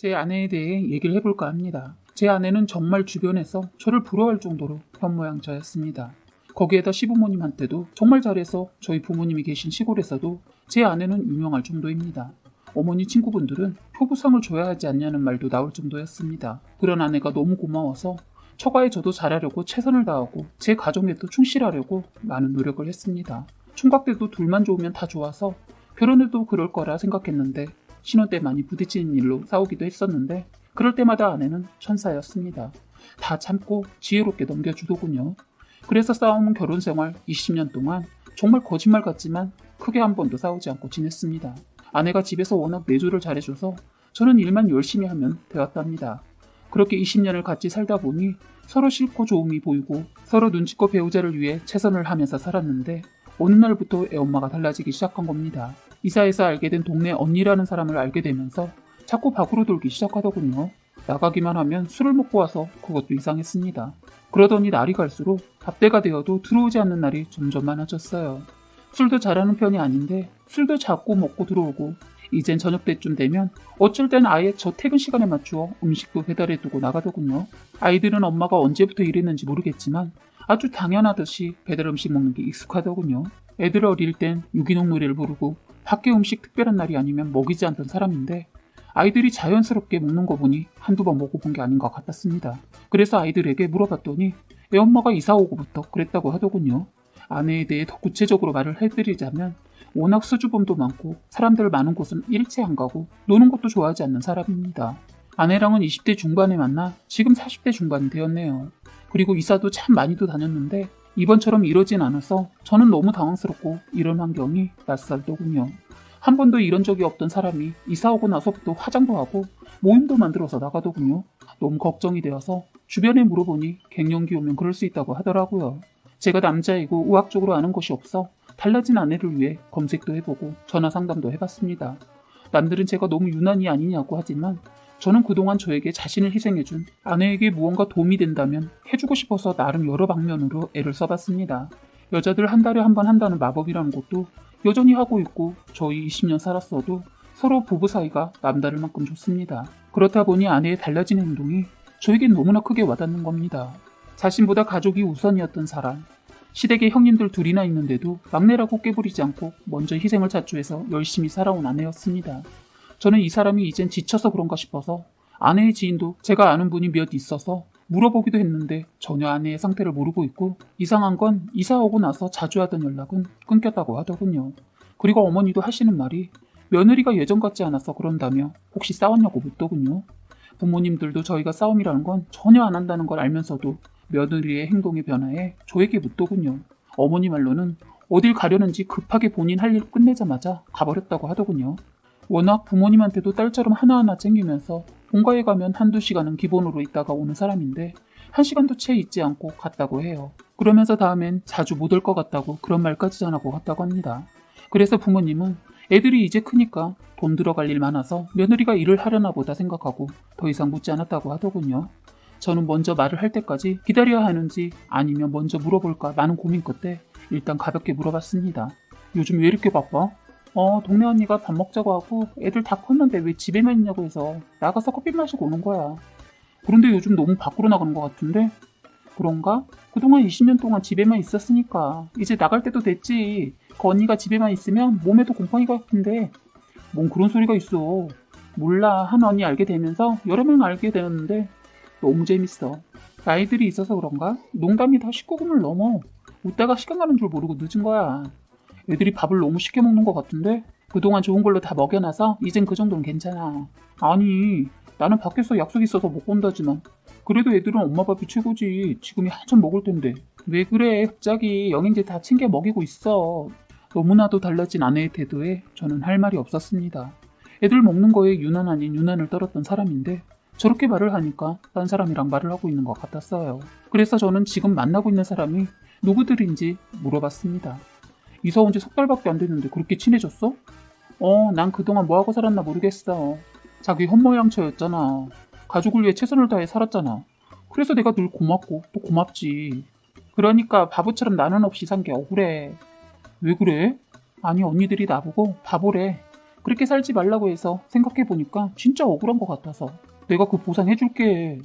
제 아내에 대해 얘기를 해볼까 합니다. 제 아내는 정말 주변에서 저를 부러워할 정도로 현모양처였습니다. 거기에다 시부모님한테도 정말 잘해서 저희 부모님이 계신 시골에서도 제 아내는 유명할 정도입니다. 어머니 친구분들은 표부상을 줘야 하지 않냐는 말도 나올 정도였습니다. 그런 아내가 너무 고마워서 처가에 저도 잘하려고 최선을 다하고 제 가정에도 충실하려고 많은 노력을 했습니다. 총각 때도 둘만 좋으면 다 좋아서 결혼해도 그럴 거라 생각했는데 신혼 때 많이 부딪히는 일로 싸우기도 했었는데 그럴 때마다 아내는 천사였습니다. 다 참고 지혜롭게 넘겨주더군요. 그래서 쌓아온 결혼 생활 20년 동안 정말 거짓말 같지만 크게 한 번도 싸우지 않고 지냈습니다. 아내가 집에서 워낙 내조를 잘해줘서 저는 일만 열심히 하면 되었답니다. 그렇게 20년을 같이 살다 보니 서로 싫고 좋음이 보이고 서로 눈치껏 배우자를 위해 최선을 하면서 살았는데 어느 날부터 애엄마가 달라지기 시작한 겁니다. 이사해서 알게 된 동네 언니라는 사람을 알게 되면서 자꾸 밖으로 돌기 시작하더군요. 나가기만 하면 술을 먹고 와서 그것도 이상했습니다. 그러더니 날이 갈수록 밥때가 되어도 들어오지 않는 날이 점점 많아졌어요. 술도 잘하는 편이 아닌데 술도 자꾸 먹고 들어오고 이젠 저녁 때쯤 되면 어쩔 땐 아예 저 퇴근 시간에 맞추어 음식도 배달해 두고 나가더군요. 아이들은 엄마가 언제부터 이랬는지 모르겠지만 아주 당연하듯이 배달 음식 먹는 게 익숙하더군요. 애들 어릴 땐 유기농 노래를 부르고 밖에 음식 특별한 날이 아니면 먹이지 않던 사람인데 아이들이 자연스럽게 먹는 거 보니 한두 번 먹어본 게 아닌 것 같았습니다. 그래서 아이들에게 물어봤더니 애엄마가 이사 오고부터 그랬다고 하더군요. 아내에 대해 더 구체적으로 말을 해드리자면 워낙 수줍음도 많고 사람들 많은 곳은 일체 안 가고 노는 것도 좋아하지 않는 사람입니다. 아내랑은 20대 중반에 만나 지금 40대 중반이 되었네요. 그리고 이사도 참 많이도 다녔는데 이번처럼 이러진 않아서 저는 너무 당황스럽고 이런 환경이 낯설더군요. 한 번도 이런 적이 없던 사람이 이사 오고 나서부터 화장도 하고 모임도 만들어서 나가더군요. 너무 걱정이 되어서 주변에 물어보니 갱년기 오면 그럴 수 있다고 하더라고요. 제가 남자이고 의학적으로 아는 것이 없어 달라진 아내를 위해 검색도 해보고 전화 상담도 해봤습니다. 남들은 제가 너무 유난이 아니냐고 하지만 저는 그동안 저에게 자신을 희생해준 아내에게 무언가 도움이 된다면 해주고 싶어서 나름 여러 방면으로 애를 써봤습니다. 여자들 한 달에 한 번 한다는 마법이라는 것도 여전히 하고 있고 저희 20년 살았어도 서로 부부 사이가 남다를 만큼 좋습니다. 그렇다 보니 아내의 달라진 행동이 저에겐 너무나 크게 와닿는 겁니다. 자신보다 가족이 우선이었던 사람, 시댁에 형님들 둘이나 있는데도 막내라고 깨부리지 않고 먼저 희생을 자초해서 열심히 살아온 아내였습니다. 저는 이 사람이 이젠 지쳐서 그런가 싶어서 아내의 지인도 제가 아는 분이 몇 있어서 물어보기도 했는데 전혀 아내의 상태를 모르고 있고 이상한 건 이사 오고 나서 자주 하던 연락은 끊겼다고 하더군요. 그리고 어머니도 하시는 말이 며느리가 예전 같지 않아서 그런다며 혹시 싸웠냐고 묻더군요. 부모님들도 저희가 싸움이라는 건 전혀 안 한다는 걸 알면서도 며느리의 행동의 변화에 저에게 묻더군요. 어머니 말로는 어딜 가려는지 급하게 본인 할 일 끝내자마자 가버렸다고 하더군요. 워낙 부모님한테도 딸처럼 하나하나 챙기면서 본가에 가면 한두 시간은 기본으로 있다가 오는 사람인데 1시간도 채 있지 않고 갔다고 해요. 그러면서 다음엔 자주 못 올 것 같다고 그런 말까지 전하고 갔다고 합니다. 그래서 부모님은 애들이 이제 크니까 돈 들어갈 일 많아서 며느리가 일을 하려나 보다 생각하고 더 이상 묻지 않았다고 하더군요. 저는 먼저 말을 할 때까지 기다려야 하는지 아니면 먼저 물어볼까 많은 고민 끝에 일단 가볍게 물어봤습니다. 요즘 왜 이렇게 바빠? 동네 언니가 밥 먹자고 하고 애들 다 컸는데 왜 집에만 있냐고 해서 나가서 커피 마시고 오는 거야. 그런데 요즘 너무 밖으로 나가는 것 같은데? 그런가? 그동안 20년 동안 집에만 있었으니까 이제 나갈 때도 됐지. 그 언니가 집에만 있으면 몸에도 곰팡이가 같은데 뭔 그런 소리가 있어. 몰라. 한 언니 알게 되면서 여러 명 알게 되었는데 너무 재밌어. 나이들이 있어서 그런가? 농담이 다 19금을 넘어. 웃다가 시간 가는 줄 모르고 늦은 거야. 애들이 밥을 너무 쉽게 먹는 것 같은데? 그동안 좋은 걸로 다 먹여놔서 이젠 그 정도는 괜찮아. 아니, 나는 밖에서 약속 있어서 못 온다지만 그래도 애들은 엄마 밥이 최고지. 지금이 한참 먹을 텐데. 왜 그래? 갑자기 영양제 다 챙겨 먹이고 있어. 너무나도 달라진 아내의 태도에 저는 할 말이 없었습니다. 애들 먹는 거에 유난 아닌 유난을 떨었던 사람인데 저렇게 말을 하니까 딴 사람이랑 말을 하고 있는 것 같았어요. 그래서 저는 지금 만나고 있는 사람이 누구들인지 물어봤습니다. 이사 온 지 3달밖에 안 됐는데 그렇게 친해졌어? 난 그동안 뭐하고 살았나 모르겠어. 자기 현모양처였잖아. 가족을 위해 최선을 다해 살았잖아. 그래서 내가 늘 고맙고 또 고맙지. 그러니까 바보처럼 나는 없이 산 게 억울해. 왜 그래? 아니 언니들이 나보고 바보래. 그렇게 살지 말라고 해서 생각해보니까 진짜 억울한 것 같아서 내가 그 보상해줄게.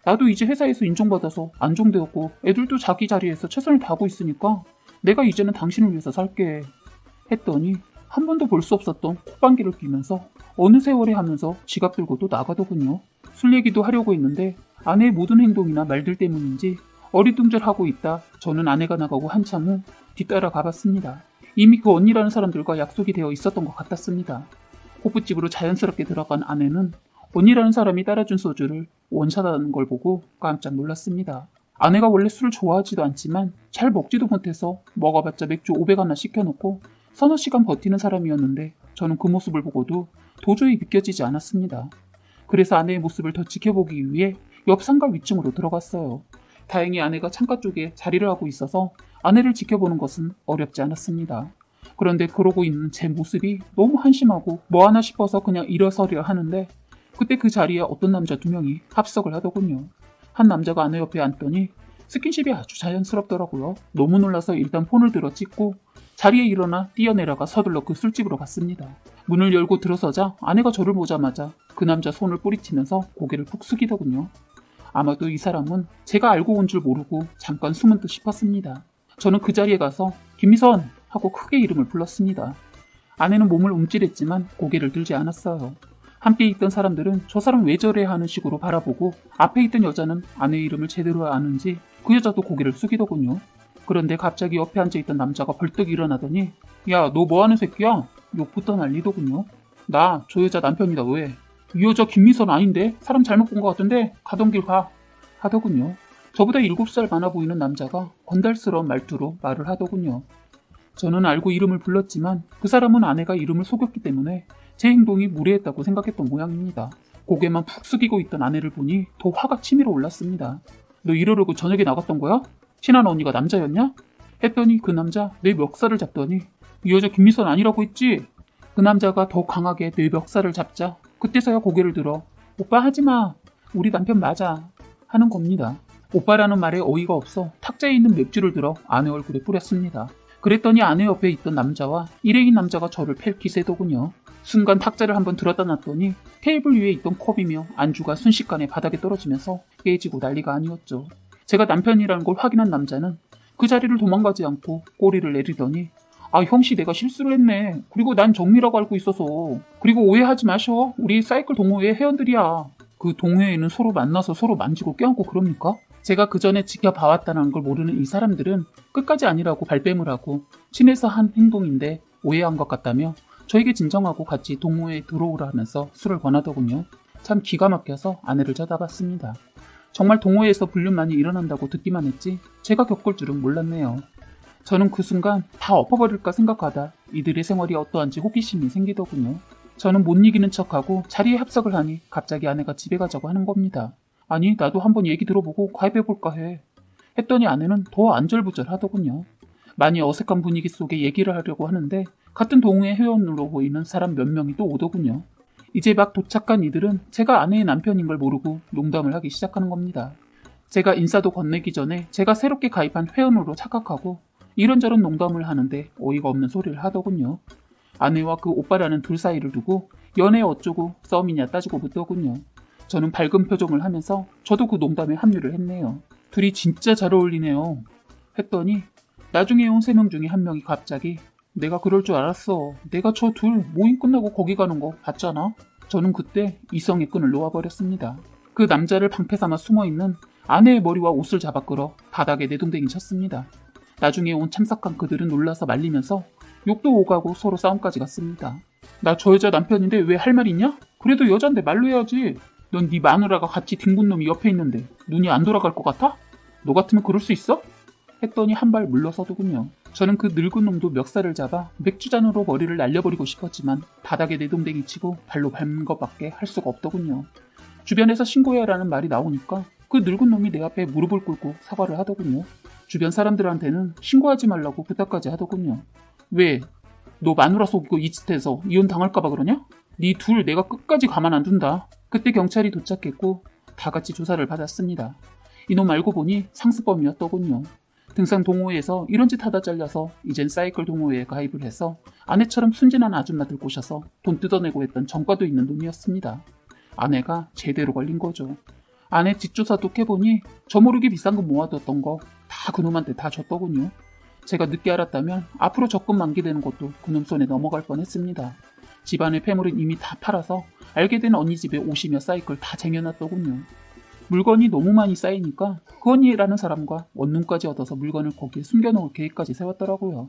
나도 이제 회사에서 인정받아서 안정되었고 애들도 자기 자리에서 최선을 다하고 있으니까 내가 이제는 당신을 위해서 살게 했더니 한 번도 볼 수 없었던 콧방귀를 끼면서 어느 세월에 하면서 지갑 들고 또 나가더군요. 술 얘기도 하려고 했는데 아내의 모든 행동이나 말들 때문인지 어리둥절하고 있다 저는 아내가 나가고 한참 후 뒤따라 가봤습니다. 이미 그 언니라는 사람들과 약속이 되어 있었던 것 같았습니다. 호프집으로 자연스럽게 들어간 아내는 언니라는 사람이 따라준 소주를 원샷하는 걸 보고 깜짝 놀랐습니다. 아내가 원래 술을 좋아하지도 않지만 잘 먹지도 못해서 먹어봤자 맥주 500 하나 시켜놓고 서너 시간 버티는 사람이었는데 저는 그 모습을 보고도 도저히 믿겨지지 않았습니다. 그래서 아내의 모습을 더 지켜보기 위해 옆 상가 위층으로 들어갔어요. 다행히 아내가 창가 쪽에 자리를 하고 있어서 아내를 지켜보는 것은 어렵지 않았습니다. 그런데 그러고 있는 제 모습이 너무 한심하고 뭐하나 싶어서 그냥 일어서려 하는데 그때 그 자리에 어떤 남자 2명이 합석을 하더군요. 한 남자가 아내 옆에 앉더니 스킨십이 아주 자연스럽더라고요. 너무 놀라서 일단 폰을 들어 찍고 자리에 일어나 뛰어내려가 서둘러 그 술집으로 갔습니다. 문을 열고 들어서자 아내가 저를 보자마자 그 남자 손을 뿌리치면서 고개를 푹 숙이더군요. 아마도 이 사람은 제가 알고 온 줄 모르고 잠깐 숨은 듯 싶었습니다. 저는 그 자리에 가서 김미선 하고 크게 이름을 불렀습니다. 아내는 몸을 움찔했지만 고개를 들지 않았어요. 함께 있던 사람들은 저 사람 왜 저래 하는 식으로 바라보고 앞에 있던 여자는 아내의 이름을 제대로 아는지 그 여자도 고개를 숙이더군요. 그런데 갑자기 옆에 앉아있던 남자가 벌떡 일어나더니 야, 너 뭐하는 새끼야? 욕부터 날리더군요. 나 저 여자 남편이다. 왜? 이 여자 김미선 아닌데? 사람 잘못 본 것 같은데? 가던 길 가. 하더군요. 저보다 7살 많아 보이는 남자가 건달스러운 말투로 말을 하더군요. 저는 알고 이름을 불렀지만 그 사람은 아내가 이름을 속였기 때문에 제 행동이 무례했다고 생각했던 모양입니다. 고개만 푹 숙이고 있던 아내를 보니 더 화가 치밀어 올랐습니다. 너 이러려고 저녁에 나갔던 거야? 친한 언니가 남자였냐? 했더니 그 남자 내 멱살을 잡더니 이 여자 김미선 아니라고 했지? 그 남자가 더 강하게 내 멱살을 잡자 그때서야 고개를 들어 오빠 하지마. 우리 남편 맞아. 하는 겁니다. 오빠라는 말에 어이가 없어 탁자에 있는 맥주를 들어 아내 얼굴에 뿌렸습니다. 그랬더니 아내 옆에 있던 남자와 일행인 남자가 저를 팰기세더군요. 순간 탁자를 한번 들었다 놨더니 테이블 위에 있던 컵이며 안주가 순식간에 바닥에 떨어지면서 깨지고 난리가 아니었죠. 제가 남편이라는 걸 확인한 남자는 그 자리를 도망가지 않고 꼬리를 내리더니 아 형씨 내가 실수를 했네. 그리고 난 정미라고 알고 있어서. 그리고 오해하지 마셔. 우리 사이클 동호회 회원들이야. 그 동호회에는 서로 만나서 서로 만지고 껴안고 그럽니까? 제가 그 전에 지켜봐왔다는 걸 모르는 이 사람들은 끝까지 아니라고 발뺌을 하고 친해서 한 행동인데 오해한 것 같다며 저에게 진정하고 같이 동호회에 들어오라 하면서 술을 권하더군요. 참 기가 막혀서 아내를 쳐다봤습니다. 정말 동호회에서 불륜만이 일어난다고 듣기만 했지 제가 겪을 줄은 몰랐네요. 저는 그 순간 다 엎어버릴까 생각하다 이들의 생활이 어떠한지 호기심이 생기더군요. 저는 못 이기는 척하고 자리에 합석을 하니 갑자기 아내가 집에 가자고 하는 겁니다. 아니 나도 한번 얘기 들어보고 가입해볼까 해. 했더니 아내는 더 안절부절하더군요. 많이 어색한 분위기 속에 얘기를 하려고 하는데 같은 동호회 회원으로 보이는 사람 몇 명이 또 오더군요. 이제 막 도착한 이들은 제가 아내의 남편인 걸 모르고 농담을 하기 시작하는 겁니다. 제가 인사도 건네기 전에 제가 새롭게 가입한 회원으로 착각하고 이런저런 농담을 하는데 어이가 없는 소리를 하더군요. 아내와 그 오빠라는 둘 사이를 두고 연애 어쩌고 썸이냐 따지고 묻더군요. 저는 밝은 표정을 하면서 저도 그 농담에 합류를 했네요. 둘이 진짜 잘 어울리네요. 했더니 나중에 온 3명 중에 한 명이 갑자기 내가 그럴 줄 알았어. 내가 저 둘 모임 끝나고 거기 가는 거 봤잖아. 저는 그때 이성의 끈을 놓아버렸습니다. 그 남자를 방패 삼아 숨어있는 아내의 머리와 옷을 잡아 끌어 바닥에 내동댕이 쳤습니다. 나중에 온 참석한 그들은 놀라서 말리면서 욕도 오가고 서로 싸움까지 갔습니다. 나 저 여자 남편인데 왜 할 말 있냐? 그래도 여잔데 말로 해야지. 넌 네 마누라가 같이 뒹군 놈이 옆에 있는데 눈이 안 돌아갈 것 같아? 너 같으면 그럴 수 있어? 했더니 한 발 물러서더군요. 저는 그 늙은 놈도 멱살을 잡아 맥주잔으로 머리를 날려버리고 싶었지만 바닥에 내동댕이 치고 발로 밟는 것밖에 할 수가 없더군요. 주변에서 신고해라는 말이 나오니까 그 늙은 놈이 내 앞에 무릎을 꿇고 사과를 하더군요. 주변 사람들한테는 신고하지 말라고 부탁까지 하더군요. 왜? 너 마누라 속이고 이 짓해서 이혼 당할까봐 그러냐? 네 둘 내가 끝까지 가만 안 둔다. 그때 경찰이 도착했고 다 같이 조사를 받았습니다. 이놈 알고 보니 상습범이었더군요. 등산 동호회에서 이런 짓 하다 잘려서 이젠 사이클 동호회에 가입을 해서 아내처럼 순진한 아줌마들 꼬셔서 돈 뜯어내고 했던 전과도 있는 놈이었습니다. 아내가 제대로 걸린 거죠. 아내 뒷조사 뚝 해보니 저 모르게 비싼 거 모아뒀던 거 다 그놈한테 다 줬더군요. 제가 늦게 알았다면 앞으로 적금 만기되는 것도 그놈 손에 넘어갈 뻔했습니다. 집안의 폐물은 이미 다 팔아서 알게 된 언니 집에 옷이며 사이클 다 쟁여놨더군요. 물건이 너무 많이 쌓이니까 그 언니라는 사람과 원룸까지 얻어서 물건을 거기에 숨겨놓을 계획까지 세웠더라고요.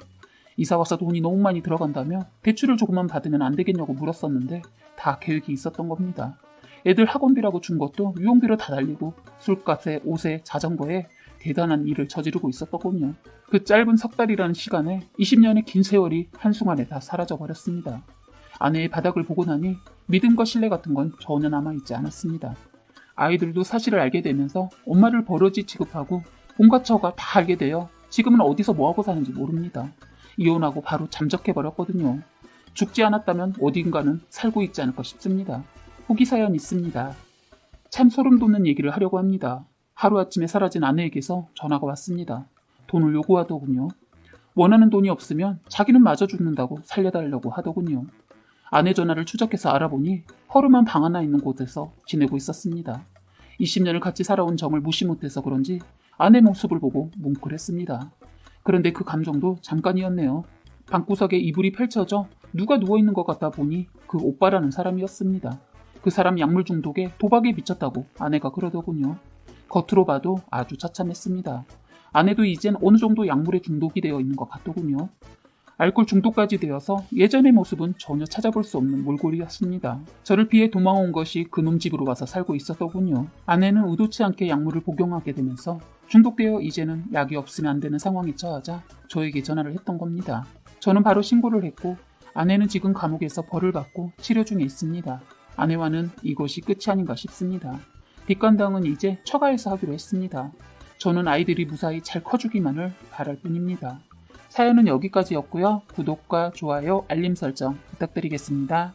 이사와서 돈이 너무 많이 들어간다며 대출을 조금만 받으면 안 되겠냐고 물었었는데 다 계획이 있었던 겁니다. 애들 학원비라고 준 것도 유용비로 다 달리고 술값에 옷에 자전거에 대단한 일을 저지르고 있었더군요. 그 짧은 석 달이라는 시간에 20년의 긴 세월이 한순간에 다 사라져버렸습니다. 아내의 바닥을 보고 나니 믿음과 신뢰 같은 건 전혀 남아있지 않았습니다. 아이들도 사실을 알게 되면서 엄마를 버러지 취급하고 온갖 처가 다 알게 되어 지금은 어디서 뭐하고 사는지 모릅니다. 이혼하고 바로 잠적해버렸거든요. 죽지 않았다면 어딘가는 살고 있지 않을까 싶습니다. 후기 사연 있습니다. 참 소름 돋는 얘기를 하려고 합니다. 하루아침에 사라진 아내에게서 전화가 왔습니다. 돈을 요구하더군요. 원하는 돈이 없으면 자기는 마저 죽는다고 살려달라고 하더군요. 아내 전화를 추적해서 알아보니 허름한 방 하나 있는 곳에서 지내고 있었습니다. 20년을 같이 살아온 정을 무시 못해서 그런지 아내 모습을 보고 뭉클했습니다. 그런데 그 감정도 잠깐이었네요. 방구석에 이불이 펼쳐져 누가 누워있는 것 같다 보니 그 오빠라는 사람이었습니다. 그 사람 약물 중독에 도박에 미쳤다고 아내가 그러더군요. 겉으로 봐도 아주 처참했습니다. 아내도 이젠 어느 정도 약물에 중독이 되어 있는 것 같더군요. 알코올 중독까지 되어서 예전의 모습은 전혀 찾아볼 수 없는 몰골이었습니다. 저를 피해 도망온 것이 그놈 집으로 와서 살고 있었더군요. 아내는 의도치 않게 약물을 복용하게 되면서 중독되어 이제는 약이 없으면 안 되는 상황에 처하자 저에게 전화를 했던 겁니다. 저는 바로 신고를 했고 아내는 지금 감옥에서 벌을 받고 치료 중에 있습니다. 아내와는 이것이 끝이 아닌가 싶습니다. 뒷감당은 이제 처가에서 하기로 했습니다. 저는 아이들이 무사히 잘 커주기만을 바랄 뿐입니다. 사연은 여기까지였고요. 구독과 좋아요, 알림 설정 부탁드리겠습니다.